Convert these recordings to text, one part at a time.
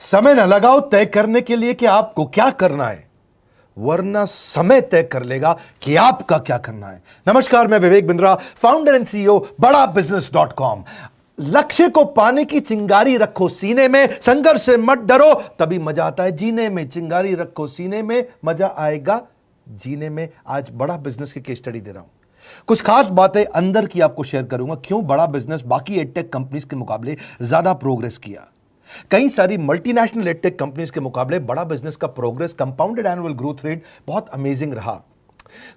समय न लगाओ तय करने के लिए कि आपको क्या करना है, वरना समय तय कर लेगा कि आपका क्या करना है। नमस्कार, मैं Vivek Bindra, founder and CEO बड़ा बिजनेस.com। लक्ष्य को पाने की चिंगारी रखो सीने में, संघर्ष से मत डरो, तभी मजा आता है जीने में। चिंगारी रखो सीने में, मजा आएगा जीने में। आज बड़ा बिजनेस की केस स्टडी दे रहा हूं, कुछ खास बातें अंदर की आपको शेयर करूंगा, क्यों बड़ा बिजनेस बाकी एडटेक कंपनीज के मुकाबले ज्यादा प्रोग्रेस किया। कई सारी मल्टीनेशनल एडटेक कंपनीज के मुकाबले बड़ा बिजनेस का progress, compounded annual growth rate बहुत अमेजिंग रहा।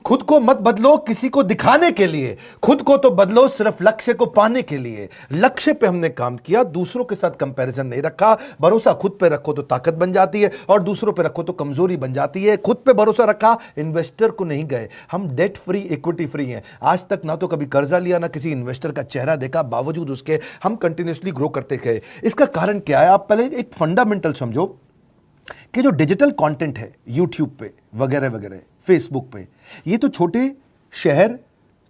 खुद को मत बदलो किसी को दिखाने के लिए, खुद को तो बदलो सिर्फ लक्ष्य को पाने के लिए। लक्ष्य पे हमने काम किया, दूसरों के साथ कंपैरिजन नहीं रखा। भरोसा खुद पे रखो तो ताकत बन जाती है, और दूसरों पे रखो तो कमजोरी बन जाती है। खुद पे भरोसा रखा, इन्वेस्टर को नहीं गए। हम डेट फ्री, इक्विटी फ्री हैं। आज तक ना तो कभी कर्जा लिया, ना किसी इन्वेस्टर का चेहरा देखा, बावजूद उसके हम कंटिन्यूसली ग्रो करते गए। इसका कारण क्या है? आप पहले एक फंडामेंटल समझो कि जो डिजिटल कंटेंट है यूट्यूब पे वगैरह वगैरह, फेसबुक पे, ये तो छोटे शहर,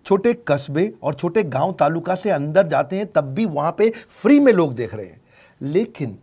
छोटे कस्बे और छोटे गांव तालुका से अंदर जाते हैं, तब भी वहां पे फ्री में लोग देख रहे हैं। लेकिन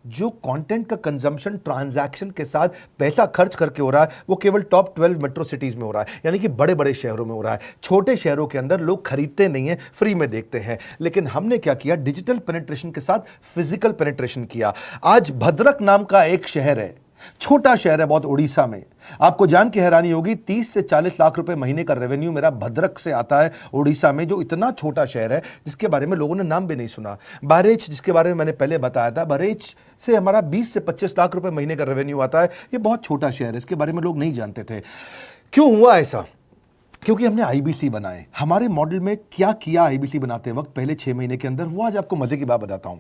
जो कंटेंट का कंजम्पशन ट्रांजैक्शन के साथ पैसा खर्च करके हो रहा है, वो केवल टॉप 12 मेट्रो सिटीज में हो रहा है, यानी कि बड़े बड़े शहरों में हो रहा है। छोटे शहरों के अंदर लोग खरीदते नहीं हैं, फ्री में देखते हैं। लेकिन हमने क्या किया? डिजिटल पेनिट्रेशन के साथ फिजिकल पेनिट्रेशन किया। आज भद्रक नाम का एक शहर है, छोटा शहर है बहुत, उड़ीसा में। आपको जान के हैरानी होगी, 30 से 40 लाख रुपए महीने का रेवेन्यू मेरा भद्रक से आता है, उड़ीसा में, जो इतना छोटा शहर है जिसके बारे में लोगों ने नाम भी नहीं सुना। बहरेच, जिसके बारे में मैंने पहले बताया था, बहरेच से हमारा 20 से 25 लाख रुपए महीने का रेवेन्यू आता है। ये बहुत छोटा शहर है, इसके बारे में लोग नहीं जानते थे। क्यों हुआ ऐसा? क्योंकि हमने आईबीसी बनाए। हमारे मॉडल में क्या किया आईबीसी बनाते वक्त, पहले 6 महीने के अंदर हुआ। आज आपको मजे की बात बताता हूं।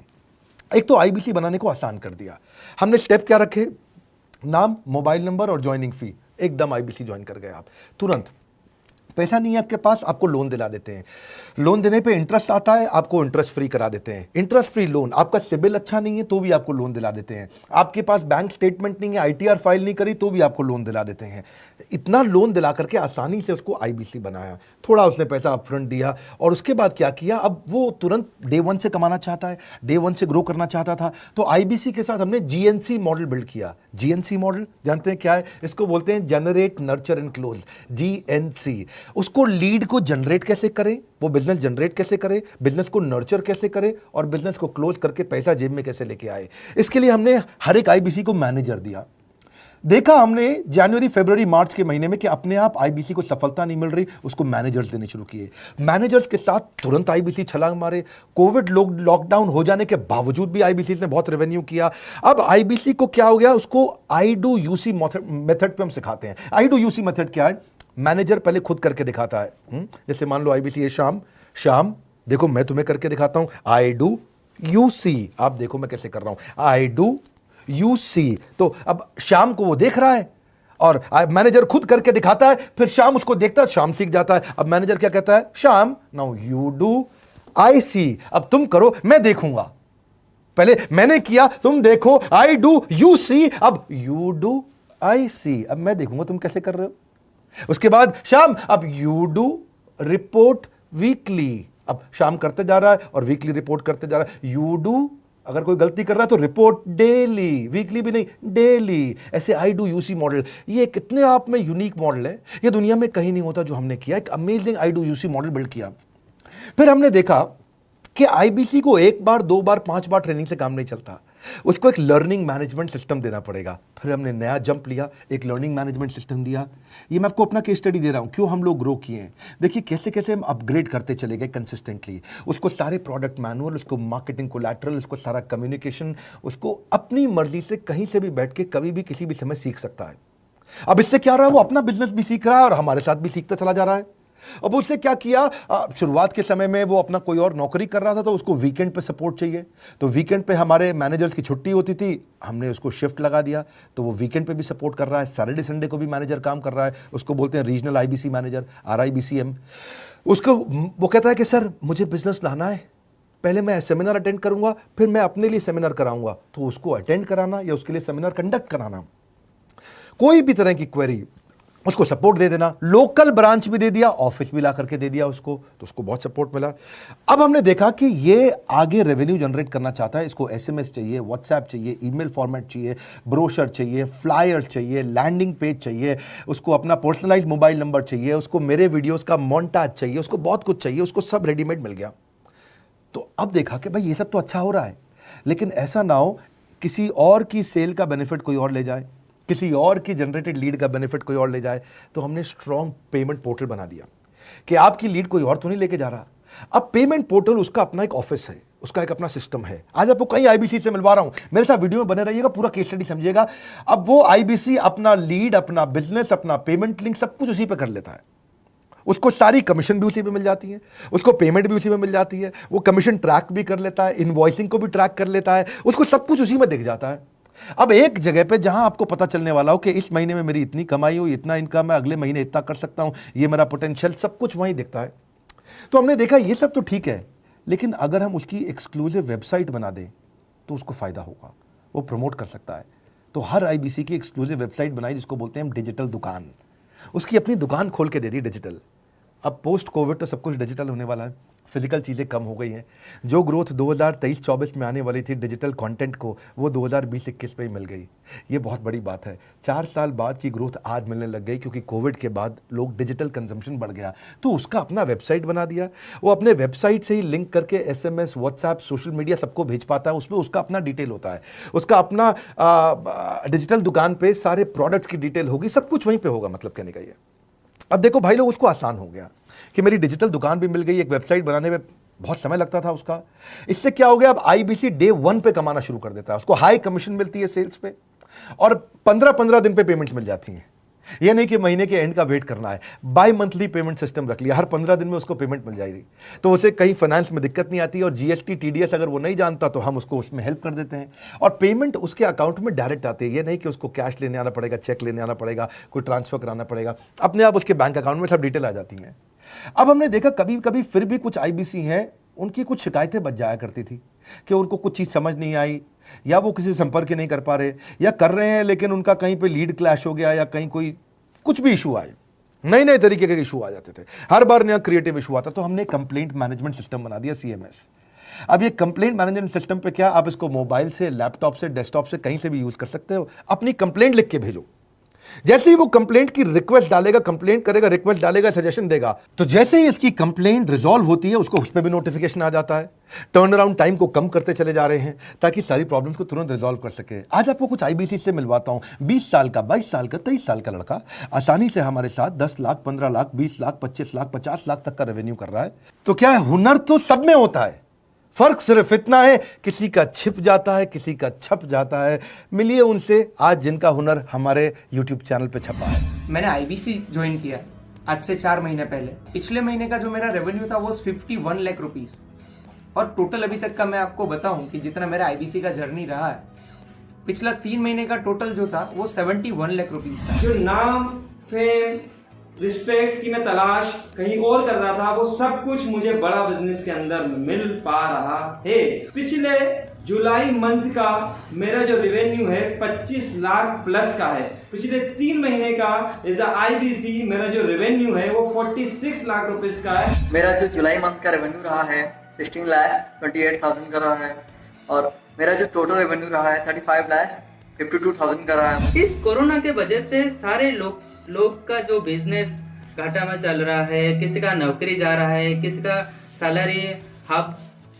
एक तो आईबीसी बनाने को आसान कर दिया हमने। स्टेप क्या रखे? नाम, मोबाइल नंबर और ज्वाइनिंग फी। एकदम आईबीसी ज्वाइन कर गए आप तुरंत। पैसा नहीं है आपके पास, आपको लोन दिला देते हैं। लोन देने पे इंटरेस्ट आता है, आपको इंटरेस्ट फ्री करा देते हैं। Interest free loan. आपका सिबिल अच्छा नहीं है तो भी आपको लोन दिला देते हैं। आपके पास बैंक स्टेटमेंट नहीं है, आईटीआर फाइल नहीं करी तो भी आपको लोन दिला देते हैं। इतना लोन दिला करके आसानी से उसको आईबीसी बनाया। थोड़ा उसने पैसा अपफ्रंट दिया, और उसके बाद क्या किया? अब वो तुरंत डे 1 से कमाना चाहता है, डे 1 से ग्रो करना चाहता था। तो आईबीसी के साथ हमने जीएनसी मॉडल बिल्ड किया। जीएनसी मॉडल जानते हैं क्या है? इसको बोलते हैं generate, nurture and close, GNC. उसको लीड को जनरेट कैसे करें, वो बिजनेस जनरेट कैसे करे, बिजनेस को नर्चर कैसे करे, और बिजनेस को क्लोज करके पैसा जेब में कैसे लेके आए। इसके लिए हमने हर एक आईबीसी को मैनेजर दिया। देखा हमने जनवरी, फरवरी, मार्च के महीने में कि अपने आप आईबीसी को सफलता नहीं मिल रही, उसको मैनेजर्स देने शुरू किए। मैनेजर्स के साथ तुरंत आईबीसी छलांग मारे। कोविड लॉकडाउन हो जाने के बावजूद भी आईबीसी ने बहुत रेवेन्यू किया। अब आईबीसी को क्या हो गया? उसको आई डू यूसी मेथड पे हम सिखाते हैं। आई डू यूसी मेथड क्या है? मैनेजर पहले खुद करके दिखाता है। जैसे मान लो आईबीसी है शाम, देखो मैं तुम्हें करके दिखाता हूं, आई डू यूसी। आप देखो मैं कैसे कर रहा हूं, आई डू यूसी। तो अब शाम को वो देख रहा है, और मैनेजर खुद करके दिखाता है, फिर शाम उसको देखता है, शाम सीख जाता है। अब मैनेजर क्या कहता है? शाम, नाउ यू डू आई सी। अब तुम करो, मैं देखूंगा। पहले मैंने किया, तुम देखो, आई डू यू सी, अब यू डू आई सी। अब मैं देखूंगा तुम कैसे कर रहे हो। उसके बाद शाम, अब यू डू रिपोर्ट वीकली। अब शाम करते जा रहा है और वीकली रिपोर्ट करते जा रहा है। यू डू, अगर कोई गलती कर रहा है तो रिपोर्ट डेली, वीकली भी नहीं, डेली। ऐसे आई डू यूसी मॉडल, ये कितने आप में यूनिक मॉडल है, ये दुनिया में कहीं नहीं होता जो हमने किया। एक amazing I do UC model build किया। फिर हमने देखा कि आईबीसी को 1 बार, 2 बार, 5 बार ट्रेनिंग से काम नहीं चलता, उसको एक लर्निंग मैनेजमेंट सिस्टम देना पड़ेगा। फिर हमने नया जंप लिया, एक लर्निंग मैनेजमेंट सिस्टम दिया। ये मैं आपको अपना केस स्टडी दे रहा हूं, क्यों हम लोग ग्रो किए हैं। देखिए कैसे कैसे हम अपग्रेड करते चले गए कंसिस्टेंटली। उसको सारे प्रोडक्ट मैनुअल, उसको मार्केटिंग कोलैटरल, उसको सारा कम्युनिकेशन, उसको अपनी मर्जी से कहीं से भी बैठ के कभी भी किसी भी समय सीख सकता है। अब इससे क्या रहा है? वो अपना बिजनेस भी सीख रहा है और हमारे साथ भी सीखता चला जा रहा है। अब उससे क्या किया? शुरुआत के समय में वो अपना कोई और नौकरी कर रहा था, तो उसको वीकेंड पे सपोर्ट चाहिए। तो वीकेंड पे हमारे मैनेजर्स की छुट्टी होती थी, हमने उसको शिफ्ट लगा दिया, तो वो वीकेंड पे भी सपोर्ट कर रहा है। सैटरडे संडे को भी मैनेजर काम कर रहा है। उसको बोलते हैं रीजनल आईबीसी मैनेजर, RIBCM। उसको वो कहता है कि सर मुझे बिजनेस लाना है, पहले मैं सेमिनार अटेंड करूंगा, फिर मैं अपने लिए सेमिनार कराऊंगा। तो उसको अटेंड कराना या उसके लिए सेमिनार कंडक्ट कराना, कोई भी तरह की क्वेरी, उसको सपोर्ट दे देना, लोकल ब्रांच भी दे दिया, ऑफिस भी ला करके दे दिया उसको, तो उसको बहुत सपोर्ट मिला। अब हमने देखा कि ये आगे रेवेन्यू जनरेट करना चाहता है, इसको एसएमएस चाहिए, व्हाट्सएप चाहिए, ईमेल फॉर्मेट चाहिए, ब्रोशर चाहिए, फ्लायर चाहिए, लैंडिंग पेज चाहिए, उसको अपना पर्सनलाइज्ड मोबाइल नंबर चाहिए, उसको मेरे वीडियोस का मोन्टाज चाहिए, उसको बहुत कुछ चाहिए, उसको सब रेडीमेड मिल गया। तो अब देखा कि भाई ये सब तो अच्छा हो रहा है, लेकिन ऐसा ना हो किसी और की सेल का बेनिफिट कोई और ले जाए, किसी और की जनरेटेड लीड का बेनिफिट कोई और ले जाए। तो हमने स्ट्रॉन्ग पेमेंट पोर्टल बना दिया कि आपकी लीड कोई और तो नहीं लेके जा रहा। अब पेमेंट पोर्टल उसका अपना एक ऑफिस है, उसका एक अपना सिस्टम है। आज आपको कई आईबीसी से मिलवा रहा हूं, मेरे साथ वीडियो में बने रहिएगा, पूरा केस स्टडी समझिएगा। अब वो आईबीसी अपना लीड, अपना बिजनेस, अपना पेमेंट लिंक सब कुछ उसी पे कर लेता है। उसको सारी कमीशन भी उसी पे मिल जाती है, उसको पेमेंट भी उसी में मिल जाती है, वो कमीशन ट्रैक भी कर लेता है, इनवॉइसिंग को भी ट्रैक कर लेता है, उसको सब कुछ उसी में दिख जाता है। अब एक जगह पे जहां आपको पता चलने वाला हो कि इस महीने में मेरी इतनी कमाई हो, इतना इनकम है, अगले महीने इतना कर सकता हूं, ये मेरा पोटेंशियल, सब कुछ वहीं दिखता है। तो हमने देखा ये सब तो ठीक है, लेकिन अगर हम उसकी एक्सक्लूसिव वेबसाइट बना दें तो उसको फायदा होगा, वो प्रमोट कर सकता है। तो हर आईबीसी की एक्सक्लूसिव वेबसाइट बनाई जिसको बोलते हैं हम डिजिटल दुकान, उसकी अपनी दुकान खोल के दे दी डिजिटल। अब पोस्ट कोविड तो सब कुछ डिजिटल होने वाला है, फिजिकल चीज़ें कम हो गई हैं। जो ग्रोथ 2023-24 में आने वाली थी डिजिटल कंटेंट को, वो 2020-21 में ही मिल गई। ये बहुत बड़ी बात है। 4 साल बाद की ग्रोथ आज मिलने लग गई, क्योंकि कोविड के बाद लोग डिजिटल कंजम्पशन बढ़ गया। तो उसका अपना वेबसाइट बना दिया, वो अपने वेबसाइट से ही लिंक करके एसएमएस, व्हाट्सएप, सोशल मीडिया सबको भेज पाता है। उसमें उसका अपना डिटेल होता है, उसका अपना डिजिटल दुकान पे सारे प्रोडक्ट्स की डिटेल होगी, सब कुछ वहीं पर होगा। मतलब कहने का ये, अब देखो भाई लोग, उसको आसान हो गया कि मेरी डिजिटल दुकान भी मिल गई। एक वेबसाइट बनाने में बहुत समय लगता था उसका, इससे क्या हो गया, अब आईबीसी डे 1 पे कमाना शुरू कर देता है। उसको हाई कमीशन मिलती है सेल्स पे, और 15-15 दिन पे पेमेंट्स मिल जाती हैं। ये नहीं कि महीने के एंड का वेट करना है, बाई मंथली पेमेंट सिस्टम रख लिया, हर 15 दिन में उसको पेमेंट मिल जाएगी। तो उसे कहीं फाइनेंस में दिक्कत नहीं आती, और जीएसटी, टीडीएस अगर वो नहीं जानता तो हम उसको उसमें हेल्प कर देते हैं, और पेमेंट उसके अकाउंट में डायरेक्ट आती है। ये नहीं कि उसको कैश लेने आना पड़ेगा, चेक लेने आना पड़ेगा, कोई ट्रांसफर कराना पड़ेगा, अपने आप उसके बैंक अकाउंट में सब डिटेल आ जाती हैं। अब हमने देखा कभी कभी फिर भी कुछ आईबीसी हैं, उनकी कुछ शिकायतें बच जाया करती थी कि उनको कुछ चीज़ समझ नहीं आई, या वो किसी से संपर्क ही नहीं कर पा रहे, या कर रहे हैं लेकिन उनका कहीं पे लीड क्लैश हो गया, या कहीं कोई कुछ भी इशू आए, नए नए तरीके के इशू आ जाते थे, हर बार नया क्रिएटिव इशू आता। तो हमने कंप्लेंट मैनेजमेंट सिस्टम बना दिया, सीएमएस। अब ये कंप्लेंट मैनेजमेंट सिस्टम पे क्या, आप इसको मोबाइल से, लैपटॉप से, डेस्कटॉप से, कहीं से भी यूज कर सकते हो। अपनी कंप्लेंट लिख के भेजो, जैसे ही वो कंप्लेंट की रिक्वेस्ट डालेगा, कंप्लेंट करेगा, रिक्वेस्ट डालेगा, सजेशन देगा, तो जैसे ही इसकी कंप्लेंट रिजॉल्व होती है उसको उसमें भी नोटिफिकेशन आ जाता है। टर्न अराउंड टाइम को कम करते चले जा रहे हैं ताकि सारी प्रॉब्लम्स को तुरंत रिजॉल्व कर सके। आज आपको कुछ आईबीसी से मिलवाता हूं। 20 साल का, 22 साल का, 23 साल का लड़का आसानी से हमारे साथ 10 लाख, 15 लाख, 20 लाख, 25 लाख, 50 लाख तक का रेवेन्यू कर रहा है। तो क्या है, हुनर तो सब में होता है, फर्क सिर्फ इतना है किसी का छिप जाता है, किसी का छप जाता है। मिलिए उनसे आज जिनका हुनर हमारे YouTube चैनल पे छपा है। मैंने आईबीसी ज्वाइन किया आज से 4 महीने पहले। पिछले महीने का जो मेरा रेवेन्यू था वो 51 लाख रुपीस, और टोटल अभी तक का मैं आपको बताऊं कि जितना मेरा आईबीसी का जर्नी रहा है, पिछला 3 महीने का टोटल जो था वो 71 लाख रुपीस था। जो नाम, फेम, रिस्पेक्ट की मैं तलाश कहीं और कर रहा था, वो सब कुछ मुझे बड़ा बिजनेस के अंदर मिल पा रहा है। पिछले जुलाई मंथ का मेरा जो रेवेन्यू है 25 लाख प्लस का है। पिछले 3 महीने का एज आईबीसी मेरा जो रेवेन्यू है वो 46 लाख रुपीस का है। मेरा जो जुलाई मंथ का रेवेन्यू रहा है 16 लाख 28,000 का रहा है, और मेरा जो टोटल रेवेन्यू रहा है 35 लाख 52,000 का रहा है। इस कोरोना के वजह से सारे लोग का जो बिजनेस घाटा में चल रहा है, किसी का नौकरी जा रहा है, किसी का सैलरी हाफ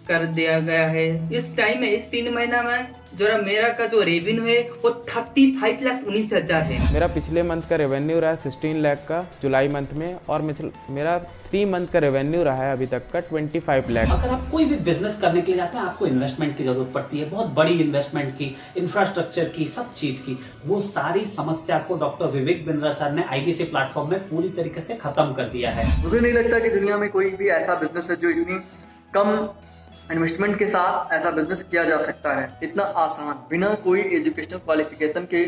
कर दिया गया है। इस टाइम में, इस 3 महीना में जो मेरा का जो रेवेन्यू है वो 35,19,000 है। मेरा पिछले मंथ का रेवेन्यू रहा है 16 लाख का जुलाई मंथ में, और मेरा 3 मंथ का रेवेन्यू रहा है अभी तक का 25 लाख। अगर आप कोई भी बिजनेस करने के लिए जाते हैं, आपको इन्वेस्टमेंट की जरूरत पड़ती है, बहुत बड़ी इन्वेस्टमेंट की, इंफ्रास्ट्रक्चर की, सब चीज की। वो सारी समस्या को डॉक्टर विवेक बिंद्रा सर ने आईबीसी प्लेटफॉर्म में पूरी तरीके से खत्म कर दिया है। मुझे नहीं लगता कि दुनिया में कोई भी ऐसा बिजनेस है जो इतनी कम इन्वेस्टमेंट के साथ ऐसा बिजनेस किया जा सकता है, इतना आसान, बिना कोई एजुकेशनल क्वालिफिकेशन के,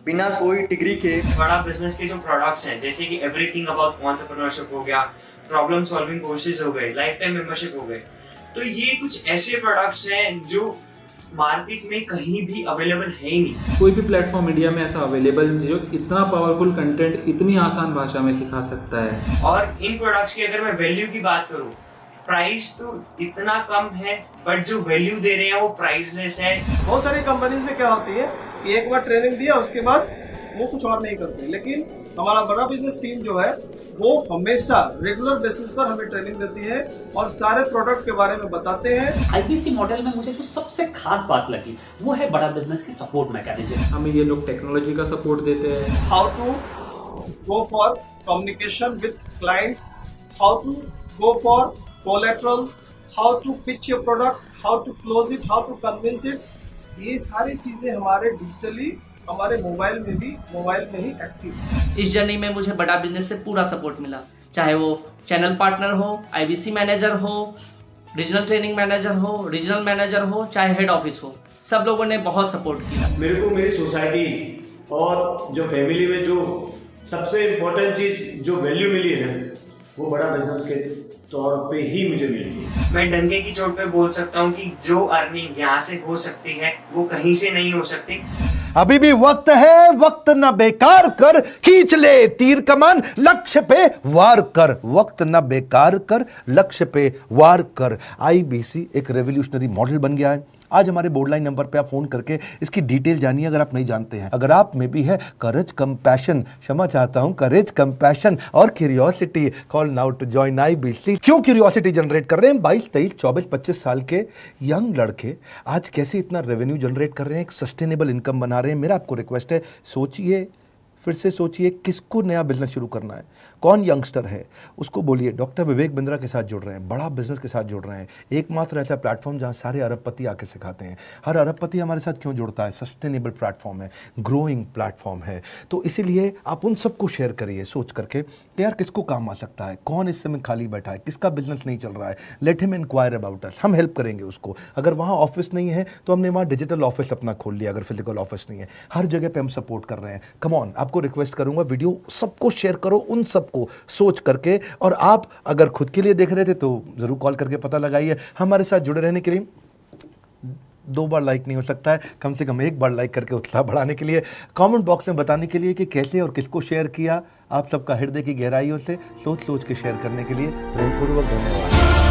बिना कोई डिग्री के। बड़ा बिजनेस के जो प्रोडक्ट्स हैं, जैसे कि एवरीथिंग अबाउट एंटरप्रेन्योरशिप हो गया, प्रॉब्लम सॉल्विंग कोर्सेज हो गए, लाइफ टाइम मेंबरशिप हो गए, तो ये कुछ ऐसे प्रोडक्ट्स हैं जो मार्केट में कहीं भी अवेलेबल है ही नहीं। कोई भी प्लेटफॉर्म इंडिया में ऐसा अवेलेबल नहीं जो इतना पावरफुल कंटेंट इतनी आसान भाषा में सिखा सकता है। और इन प्रोडक्ट्स की अगर मैं वैल्यू की बात करूं, प्राइस तो इतना कम है बट जो वैल्यू दे रहे हैं वो प्राइसलेस है। बहुत सारी कंपनीज में क्या होती है कि एक बार ट्रेनिंग दिया उसके बाद वो कुछ और नहीं करते, लेकिन हमारा बड़ा बिजनेस टीम जो है वो हमेशा रेगुलर बेसिस पर हमें ट्रेनिंग देती है और सारे प्रोडक्ट के बारे में बताते हैं। आईबीसी मॉडल में मुझे जो सबसे खास बात लगी वो है बड़ा बिजनेस की सपोर्ट मैकेनिज्म। हमें ये लोग टेक्नोलॉजी का सपोर्ट देते हैं। How to go for communication with clients, how to go for collaterals, how to pitch your product, how to close it, how to convince it, ये सारी चीजें हमारे डिजिटली हमारे मोबाइल में ही एक्टिव है। इस जर्नी में मुझे बड़ा बिजनेस से पूरा सपोर्ट मिला, चाहे वो चैनल पार्टनर हो, आईबीसी मैनेजर हो, रीजनल ट्रेनिंग मैनेजर हो, रीजनल मैनेजर हो, चाहे हेड ऑफिस हो, सब लोगों ने बहुत सपोर्ट किया। मेरे को मेरी सोसाइटी और जो फैमिली में जो सबसे इम्पोर्टेंट चीज़ जो वैल्यू मिली है वो बड़ा बिजनेस के तौर पे ही मुझे मिली। मैं डंके की चोट पे बोल सकता हूँ कि जो अर्निंग यहाँ से हो सकती है वो कहीं से नहीं हो सकती। अभी भी वक्त है, वक्त न बेकार कर, खींच ले तीर कमान, लक्ष्य पे वार कर, वक्त न बेकार कर, लक्ष्य पे वार कर। आईबीसी एक रेवोल्यूशनरी मॉडल बन गया है। आज हमारे बोर्डलाइन नंबर पे आप फोन करके इसकी डिटेल जानिए अगर आप नहीं जानते हैं। अगर आप में भी है करेज, कंपैशन, क्षमा चाहता हूं, करेज, कंपैशन और curiosity, call now to join IBC. क्यों क्यूरियोसिटी जनरेट कर रहे हैं? 22, 23, 24, 25 साल के यंग लड़के आज कैसे इतना रेवेन्यू जनरेट कर रहे हैं, एक सस्टेनेबल इनकम बना रहे हैं। मेरा आपको रिक्वेस्ट है, सोचिए, फिर से सोचिए, किसको नया बिजनेस शुरू करना है, कौन यंगस्टर है, उसको बोलिए डॉक्टर विवेक बिंद्रा के साथ जुड़ रहे हैं, बड़ा बिजनेस के साथ जुड़ रहे हैं। एकमात्र ऐसा प्लेटफॉर्म जहां सारे अरबपति आके सिखाते हैं। हर अरबपति हमारे साथ क्यों जुड़ता है? सस्टेनेबल प्लेटफॉर्म है, ग्रोइंग प्लेटफॉर्म है। तो इसीलिए आप उन सबको शेयर करिए सोच करके कि यार किसको काम आ सकता है, कौन इस समय खाली बैठा है, किसका बिजनेस नहीं चल रहा है, let him inquire about us, हम हेल्प करेंगे उसको। अगर वहाँ ऑफिस नहीं है तो हमने वहाँ डिजिटल ऑफिस अपना खोल लिया, अगर फिजिकल ऑफिस नहीं है, हर जगह पे हम सपोर्ट कर रहे हैं। कम ऑन, आपको रिक्वेस्ट करूंगा वीडियो सबको शेयर करो, उन सबको सोच करके। और आप अगर खुद के लिए देख रहे थे तो जरूर कॉल करके पता लगाइए। हमारे साथ जुड़े रहने के लिए 2 बार लाइक नहीं हो सकता है, कम से कम 1 बार लाइक करके उत्साह बढ़ाने के लिए, कमेंट बॉक्स में बताने के लिए कि कैसे और किसको शेयर किया। आप सबका हृदय की गहराइयों से सोच सोच के शेयर करने के लिए प्रेमपूर्वक धन्यवाद।